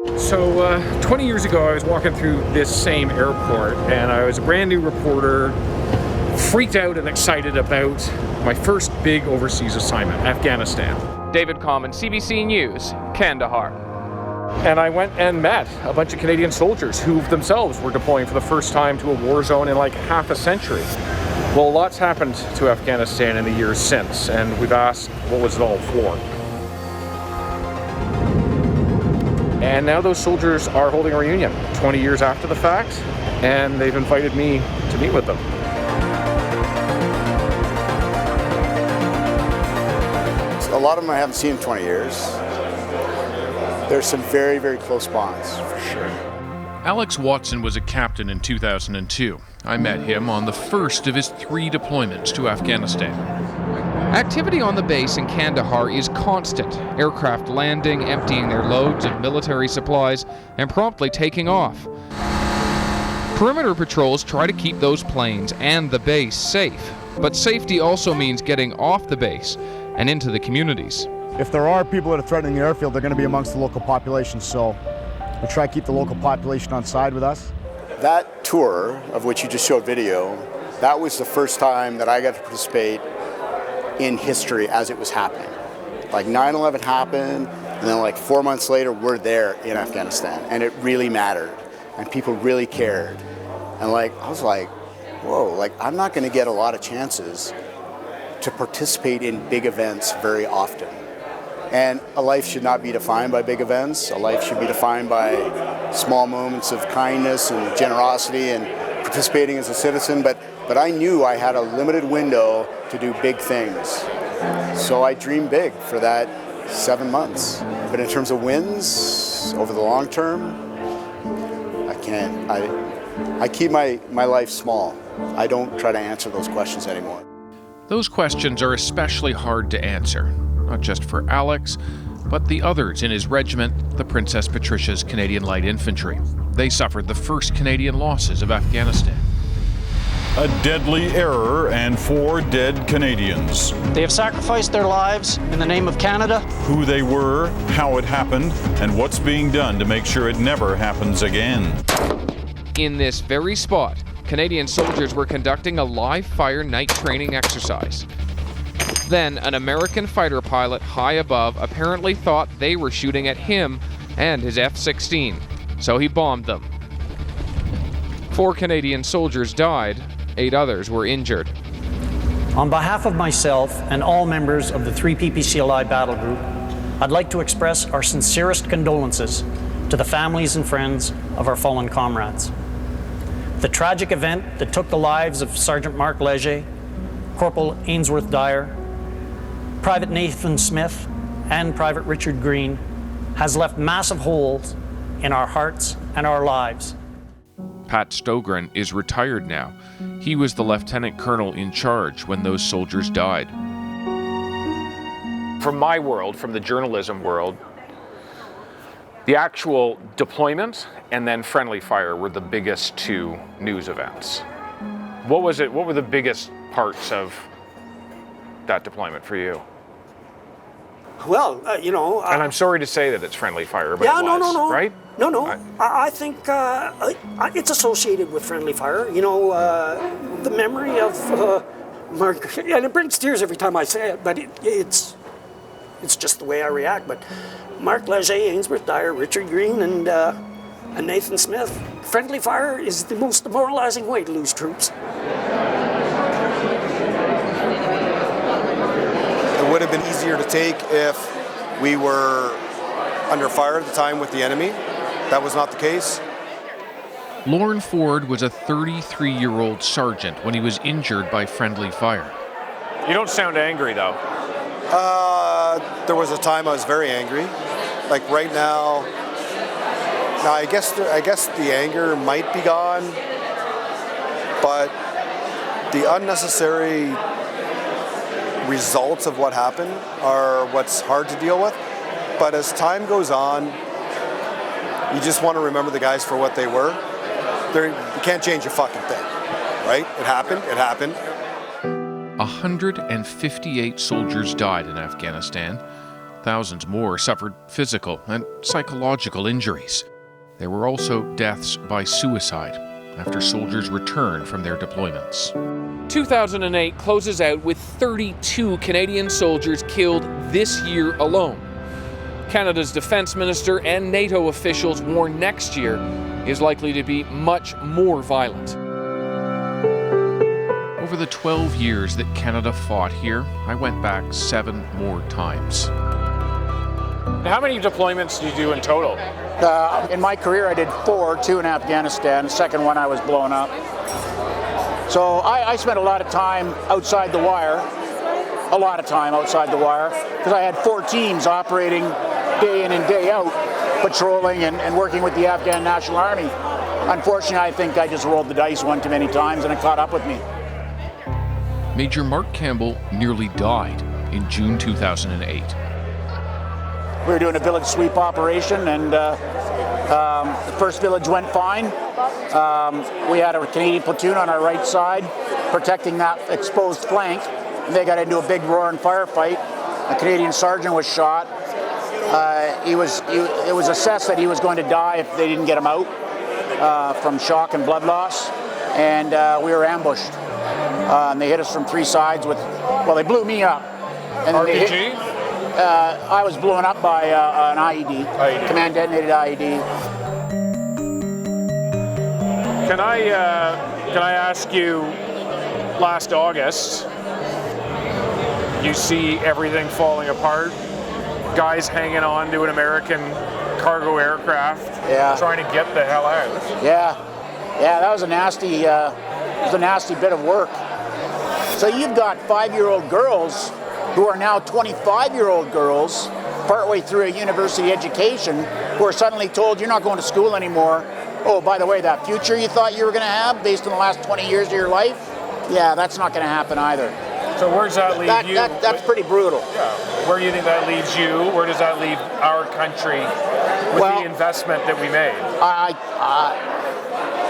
So 20 years ago, I was walking through this same airport, and I was a brand new reporter, freaked out and excited about my first big overseas assignment, Afghanistan. David Common, CBC News, Kandahar. And I went and met a bunch of Canadian soldiers who themselves were deploying for the first time to a war zone in like half a century. Well, lots happened to Afghanistan in the years since, and we've asked, what was it all for? And now those soldiers are holding a reunion 20 years after the fact, and they've invited me to meet with them. A lot of them I haven't seen in 20 years. There's some very, very close bonds, for sure. Alex Watson was a captain in 2002. I met him on the first of his 3 deployments to Afghanistan. Activity on the base in Kandahar is constant. Aircraft landing, emptying their loads of military supplies, and promptly taking off. Perimeter patrols try to keep those planes and the base safe. But safety also means getting off the base and into the communities. If there are people that are threatening the airfield, they're going to be amongst the local population, so we try to keep the local population on side with us. That tour, of which you just showed video, that was the first time that I got to participate in history as it was happening. Like 9/11 happened, and then like 4 months later, we're there in Afghanistan, and it really mattered, and people really cared. And like, I was like, whoa, like I'm not going to get a lot of chances to participate in big events very often. And a life should not be defined by big events. A life should be defined by small moments of kindness and generosity and participating as a citizen. But I knew I had a limited window to do big things. So I dreamed big for that 7 months. But in terms of wins over the long term, I can't. I keep my life small. I don't try to answer those questions anymore. Those questions are especially hard to answer. Not just for Alex, but the others in his regiment, the Princess Patricia's Canadian Light Infantry. They suffered the first Canadian losses of Afghanistan. A deadly error and 4 dead Canadians. They have sacrificed their lives in the name of Canada. Who they were, how it happened, and what's being done to make sure it never happens again. In this very spot, Canadian soldiers were conducting a live-fire night training exercise. Then, an American fighter pilot high above apparently thought they were shooting at him and his F-16, so he bombed them. 4 Canadian soldiers died, 8 others were injured. On behalf of myself and all members of the 3 PPCLI Battle Group, I'd like to express our sincerest condolences to the families and friends of our fallen comrades. The tragic event that took the lives of Sergeant Mark Leger, Corporal Ainsworth Dyer, Private Nathan Smith, and Private Richard Green has left massive holes in our hearts and our lives. Pat Stogren is retired now. He was the lieutenant colonel in charge when those soldiers died. From my world, from the journalism world, the actual deployment and then friendly fire were the biggest 2 news events. What was it? What were the biggest parts of that deployment for you? Well, and I'm sorry to say that it's friendly fire, but yeah, it was, no. right? No. I think it's associated with friendly fire. The memory of Mark, and it brings tears every time I say it, but it's just the way I react. But Mark Leger, Ainsworth Dyer, Richard Green, and Nathan Smith. Friendly fire is the most demoralizing way to lose troops. It would have been easier to take if we were under fire at the time with the enemy. That was not the case. Lorne Ford was a 33-year-old sergeant when he was injured by friendly fire. You don't sound angry, though. There was a time I was very angry. Like right now, I guess the anger might be gone, but the unnecessary results of what happened are what's hard to deal with. But as time goes on, you just want to remember the guys for what they were. You can't change a fucking thing, right? It happened. 158 soldiers died in Afghanistan. Thousands more suffered physical and psychological injuries. There were also deaths by suicide after soldiers returned from their deployments. 2008 closes out with 32 Canadian soldiers killed this year alone. Canada's defense minister and NATO officials warn next year is likely to be much more violent. Over the 12 years that Canada fought here, I went back 7 more times. How many deployments did you do in total? In my career, I did 4, 2 in Afghanistan. The second one I was blown up. So I spent a lot of time outside the wire, because I had 4 teams operating day in and day out, patrolling and working with the Afghan National Army. Unfortunately, I think I just rolled the dice one too many times and it caught up with me. Major Mark Campbell nearly died in June 2008. We were doing a village sweep operation, and the first village went fine. We had a Canadian platoon on our right side protecting that exposed flank, and they got into a big roaring firefight. A Canadian sergeant was shot. It was assessed that he was going to die if they didn't get him out from shock and blood loss, and we were ambushed. And they hit us from 3 sides they blew me up. And RPG? I was blown up by an IED, command detonated IED. Can I ask you, last August, you see everything falling apart, guys hanging on to an American cargo aircraft, trying to get the hell out. Yeah, that was a nasty bit of work. So you've got 5-year-old girls who are now 25-year-old girls, partway through a university education, who are suddenly told you're not going to school anymore. Oh, by the way, that future you thought you were going to have based on the last 20 years of your life, yeah, that's not going to happen either. So where does that leave you? That's pretty brutal. Yeah. Where do you think that leaves you? Where does that leave our country with the investment that we made?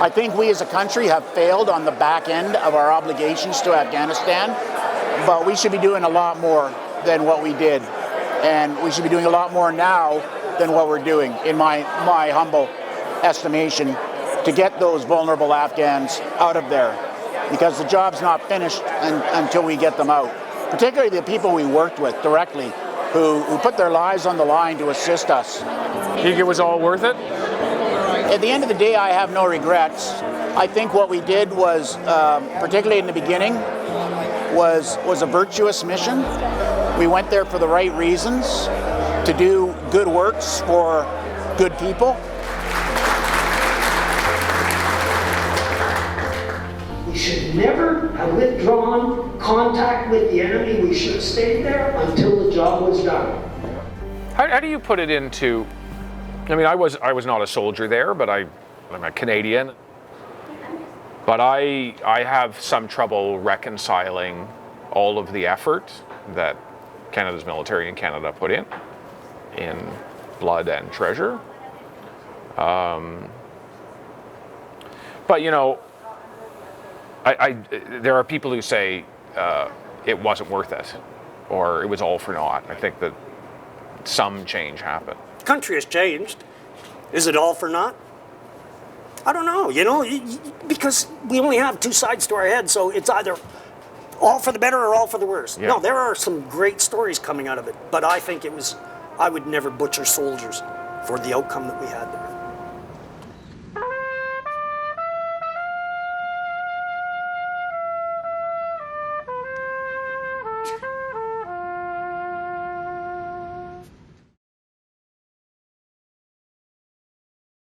I think we as a country have failed on the back end of our obligations to Afghanistan, but we should be doing a lot more than what we did. And we should be doing a lot more now than what we're doing, in my humble estimation, to get those vulnerable Afghans out of there. Because the job's not finished until we get them out. Particularly the people we worked with directly, who put their lives on the line to assist us. You think it was all worth it? At the end of the day, I have no regrets. I think what we did was, particularly in the beginning, was a virtuous mission. We went there for the right reasons, to do good works for good people. We should never have withdrawn contact with the enemy. We should have stayed there until the job was done. How do you put it into? I mean, I was not a soldier there, but I'm a Canadian. But I have some trouble reconciling all of the effort that Canada's military in Canada put in blood and treasure. But you know, there are people who say it wasn't worth it, or it was all for naught. I think that some change happened. The country has changed. Is it all for naught? I don't know, because we only have 2 sides to our head, so it's either all for the better or all for the worse. Yeah. No, there are some great stories coming out of it, but I think I would never butcher soldiers for the outcome that we had there.